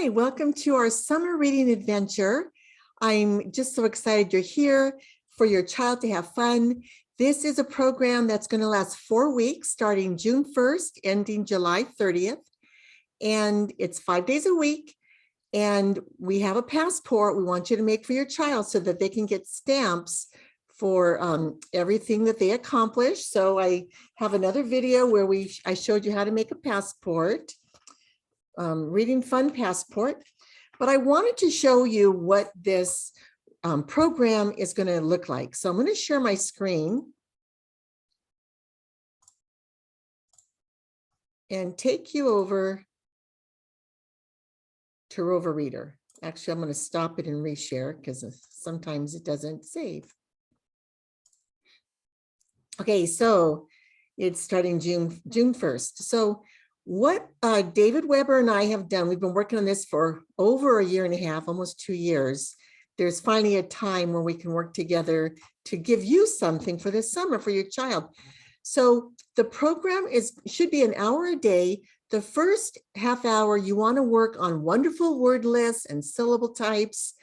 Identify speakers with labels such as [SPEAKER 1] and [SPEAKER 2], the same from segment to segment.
[SPEAKER 1] Hi, welcome to our summer reading adventure. I'm just so excited you're here for your child to have fun. This is a program that's going to last 4 weeks, starting June 1st, ending July 30th. And it's 5 days a week. And we have a passport we want you to make for your child so that they can get stamps for everything that they accomplish. So I have another video where I showed you how to make a passport. Reading Fun Passport, but I wanted to show you what this program is going to look like. So I'm going to share my screen and take you over to Rover Reader. Actually, I'm going to stop it and reshare because sometimes it doesn't save. Okay, so it's starting June 1st. So what David Weber and I have done, we've been working on this for over 1.5 years, almost 2 years. There's finally a time where we can work together to give you something for this summer for your child. So the program should be an hour a day. The first half hour, you want to work on wonderful word lists and syllable types.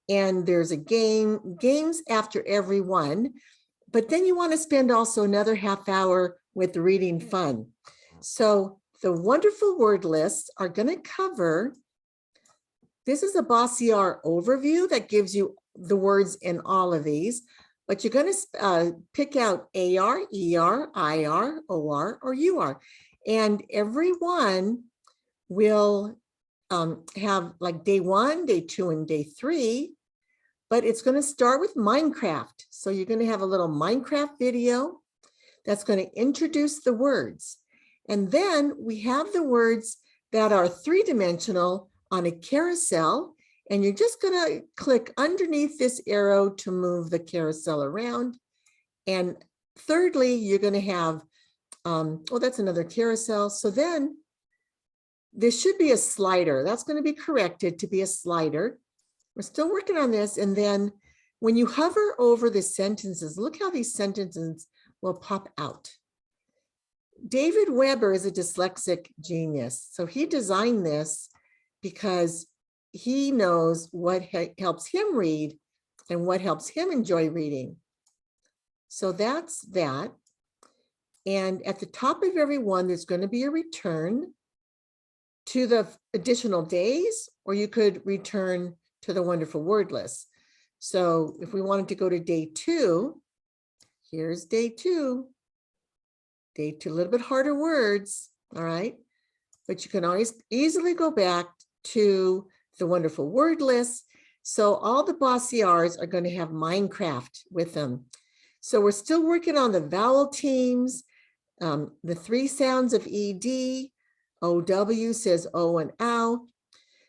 [SPEAKER 1] And there's a games after every one. But then you want to spend also another half hour with reading fun. So the wonderful word lists are going to cover, this is a Bossier overview that gives you the words in all of these, but you're going to pick out AR, ER, IR, OR, or UR. And every one will have like day 1, day 2, and day 3, but it's going to start with Minecraft. So you're going to have a little Minecraft video that's going to introduce the words. And then we have the words that are 3-dimensional on a carousel, and you're just going to click underneath this arrow to move the carousel around. And thirdly, you're going to have, oh, that's another carousel. So then there should be a slider. That's going to be corrected to be a slider. We're still working on this. And then when you hover over the sentences, look how these sentences will pop out. David Weber is a dyslexic genius. So he designed this because he knows what helps him read and what helps him enjoy reading. So that's that. And at the top of every one, there's going to be a return to the additional days, or you could return to the wonderful word list. So if we wanted to go to day 2, here's day 2. Day 2, a little bit harder words, all right? But you can always easily go back to the wonderful word list. So all the Bossiers are going to have Minecraft with them. So we're still working on the vowel teams, the 3 sounds of ED, OW says O and OW.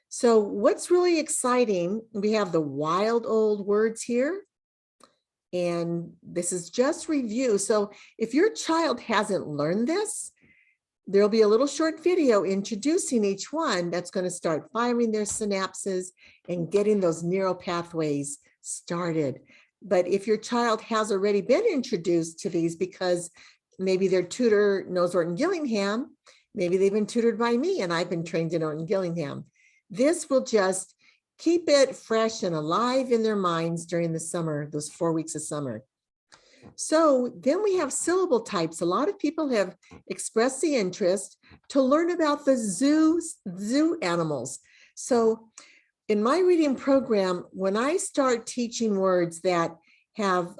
[SPEAKER 1] So what's really exciting, we have the wild old words here. And this is just review. So if your child hasn't learned this, there'll be a little short video introducing each one that's going to start firing their synapses and getting those neural pathways started. But if your child has already been introduced to these because maybe their tutor knows Ortongillingham, maybe they've been tutored by me and I've been trained in Ortongillingham, this will just keep it fresh and alive in their minds during the summer, those 4 weeks of summer. So then we have syllable types. A lot of people have expressed the interest to learn about the zoo animals. So in my reading program, when I start teaching words that have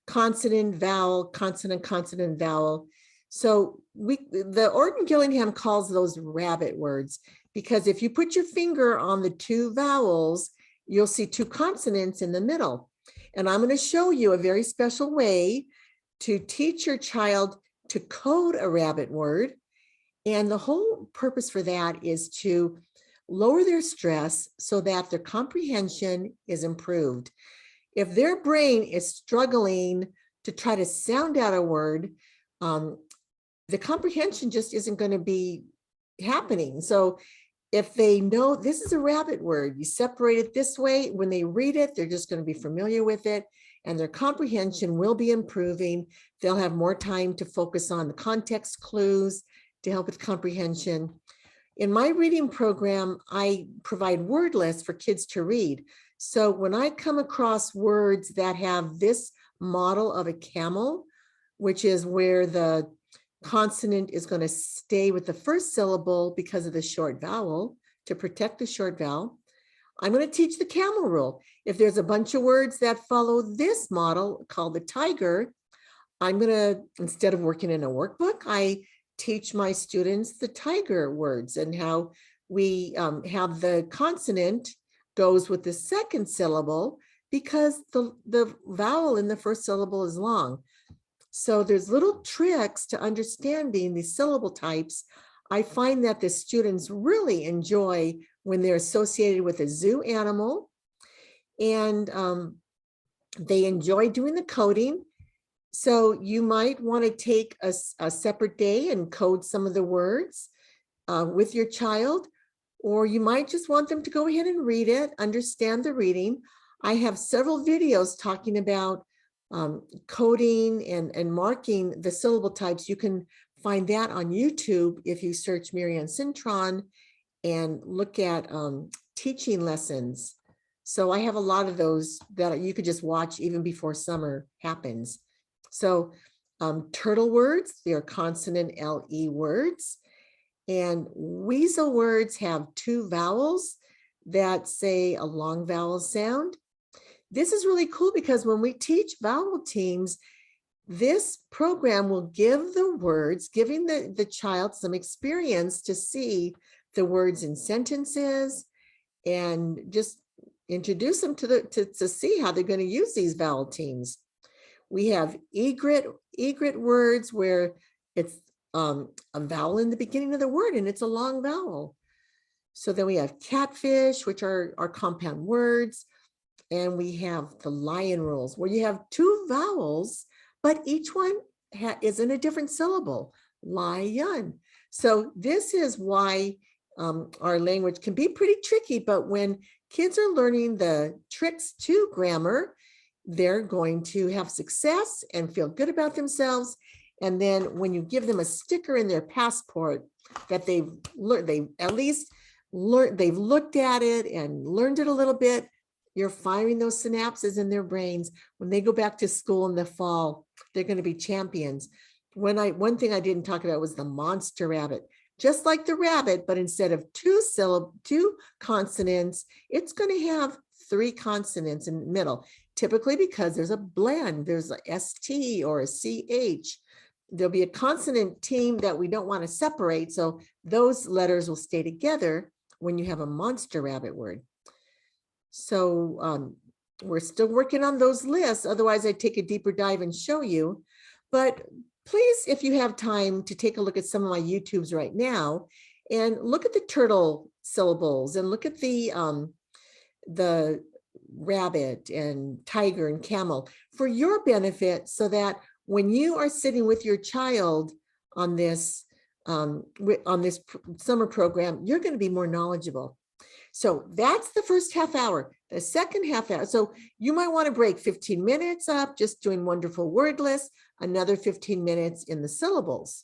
[SPEAKER 1] consonant, vowel, consonant, consonant, vowel, so the Ortongillingham calls those rabbit words, because if you put your finger on the 2 vowels, you'll see 2 consonants in the middle. And I'm going to show you a very special way to teach your child to code a rabbit word. And the whole purpose for that is to lower their stress so that their comprehension is improved. If their brain is struggling to try to sound out a word, the comprehension just isn't going to be happening. So if they know this is a rabbit word, you separate it this way, when they read it, they're just going to be familiar with it and their comprehension will be improving. They'll have more time to focus on the context clues to help with comprehension. In my reading program, I provide word lists for kids to read. So when I come across words that have this model of a camel, which is where the consonant is going to stay with the first syllable because of the short vowel, to protect the short vowel, I'm going to teach the camel rule. If there's a bunch of words that follow this model called the tiger, I'm going to, instead of working in a workbook, I teach my students the tiger words and how we have the consonant goes with the second syllable because the vowel in the first syllable is long. So there's little tricks to understanding these syllable types. I find that the students really enjoy when they're associated with a zoo animal, and they enjoy doing the coding. So you might want to take a separate day and code some of the words with your child, or you might just want them to go ahead and read it, understand the reading. I have several videos talking about coding and marking the syllable types. You can find that on YouTube if you search Marianne Cintron and look at teaching lessons. So I have a lot of those that you could just watch even before summer happens. So turtle words, they are consonant LE words. And weasel words have two vowels that say a long vowel sound. This is really cool because when we teach vowel teams, this program will give the words, giving the child some experience to see the words in sentences and just introduce them to see how they're going to use these vowel teams. We have egret words where it's a vowel in the beginning of the word and it's a long vowel. So then we have catfish, which are compound words. And we have the lion rules where you have two vowels, but each one is in a different syllable, lion. So this is why our language can be pretty tricky, but when kids are learning the tricks to grammar, they're going to have success and feel good about themselves. And then when you give them a sticker in their passport that they've learned, they've looked at it and learned it a little bit, you're firing those synapses in their brains. When they go back to school in the fall, they're going to be champions. One thing I didn't talk about was the monster rabbit. Just like the rabbit, but instead of two consonants, it's going to have three consonants in the middle, typically because there's a blend. There's a ST or a CH. There'll be a consonant team that we don't want to separate. So those letters will stay together when you have a monster rabbit word. So we're still working on those lists. Otherwise, I'd take a deeper dive and show you. But please, if you have time to take a look at some of my YouTubes right now and look at the turtle syllables and look at the rabbit and tiger and camel for your benefit, so that when you are sitting with your child on this summer program, you're going to be more knowledgeable. So that's the first half hour. The second half hour, so you might want to break 15 minutes up just doing wonderful word lists, another 15 minutes in the syllables.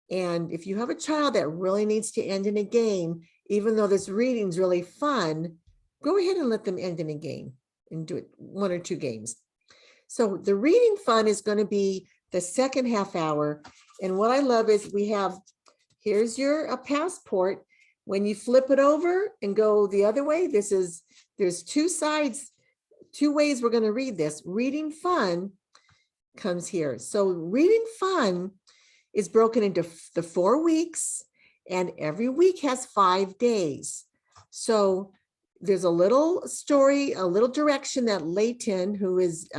[SPEAKER 1] And if you have a child that really needs to end in a game, even though this reading's really fun, go ahead and let them end in a game and do it 1 or 2 games. So the reading fun is going to be the second half hour. And what I love is here's your passport. When you flip it over and go the other way, there's 2 sides, 2 ways we're going to read this. Reading fun comes here. So reading fun is broken into the 4 weeks, and every week has 5 days. So there's a little story, a little direction that Leighton, who is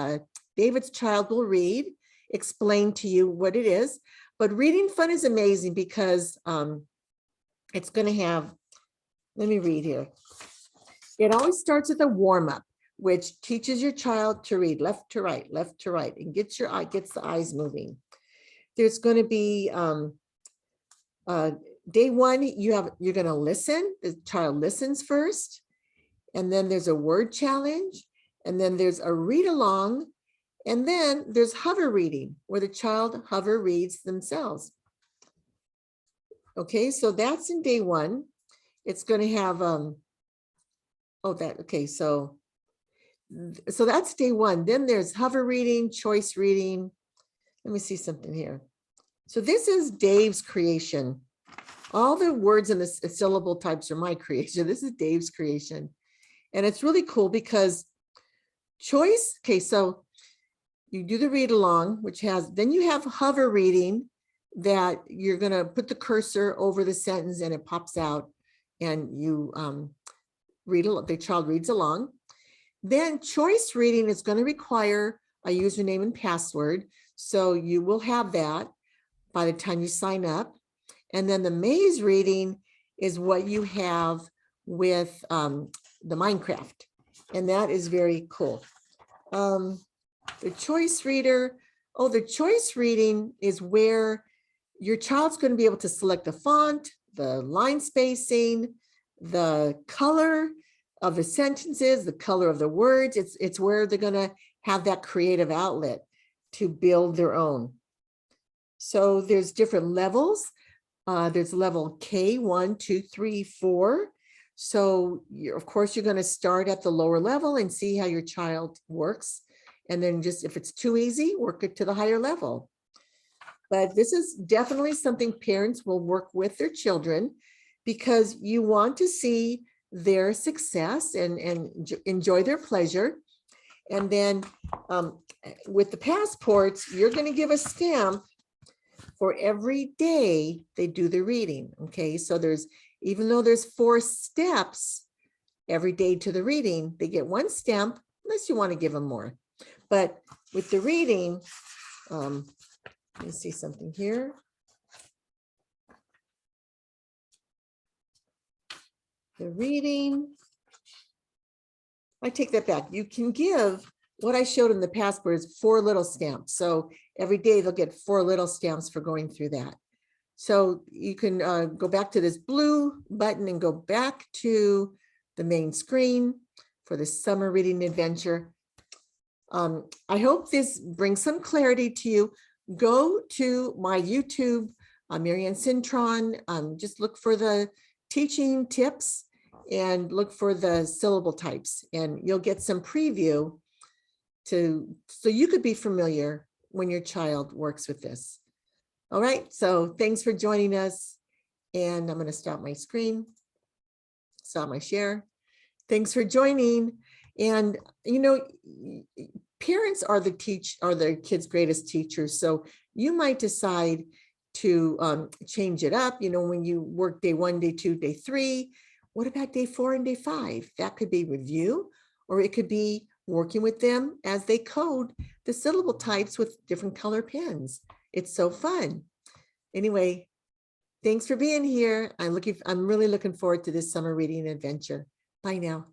[SPEAKER 1] David's child, will read, explain to you what it is. But reading fun is amazing because it's going to have, let me read here. It always starts with a warm-up, which teaches your child to read left to right, and gets the eyes moving. There's going to be day 1, you're going to listen. The child listens first, and then there's a word challenge, and then there's a read along, and then there's hover reading, where the child hover reads themselves. Okay, so that's in day one. It's going to have, okay, so that's day one. Then there's hover reading, choice reading. Let me see something here. So this is Dave's creation. All the words in the syllable types are my creation. This is Dave's creation. And it's really cool because choice, okay, so you do the read along, which has, then you have hover reading that you're going to put the cursor over the sentence and it pops out and you read, the child reads along. Then choice reading is going to require a username and password. So you will have that by the time you sign up. And then the maze reading is what you have with the Minecraft. And that is very cool. The choice reader, the choice reading is where your child's going to be able to select the font, the line spacing, the color of the sentences, the color of the words. It's where they're going to have that creative outlet to build their own. So there's different levels. There's level K, 1, 2, 3, 4. So of course, you're going to start at the lower level and see how your child works. And then just if it's too easy, work it to the higher level. But this is definitely something parents will work with their children because you want to see their success and enjoy their pleasure. And then with the passports, you're going to give a stamp for every day they do the reading. Okay, so even though there's 4 steps every day to the reading, they get 1 stamp unless you want to give them more. But with the reading, let me see something here. The reading, I take that back. You can give, what I showed in the passport is 4 little stamps. So every day they'll get 4 little stamps for going through that. So you can go back to this blue button and go back to the main screen for the summer reading adventure. I hope this brings some clarity to you. Go to my YouTube, Marianne Cintron. Just look for the teaching tips and look for the syllable types, and you'll get some preview so you could be familiar when your child works with this. All right, so thanks for joining us. And I'm going to stop my screen, stop my share. Thanks for joining. And parents are their kids' greatest teachers. So you might decide to change it up. When you work day 1, day 2, day 3, what about day 4 and day 5? That could be review, or it could be working with them as they code the syllable types with different color pens. It's so fun. Anyway, thanks for being here. I'm really looking forward to this summer reading adventure. Bye now.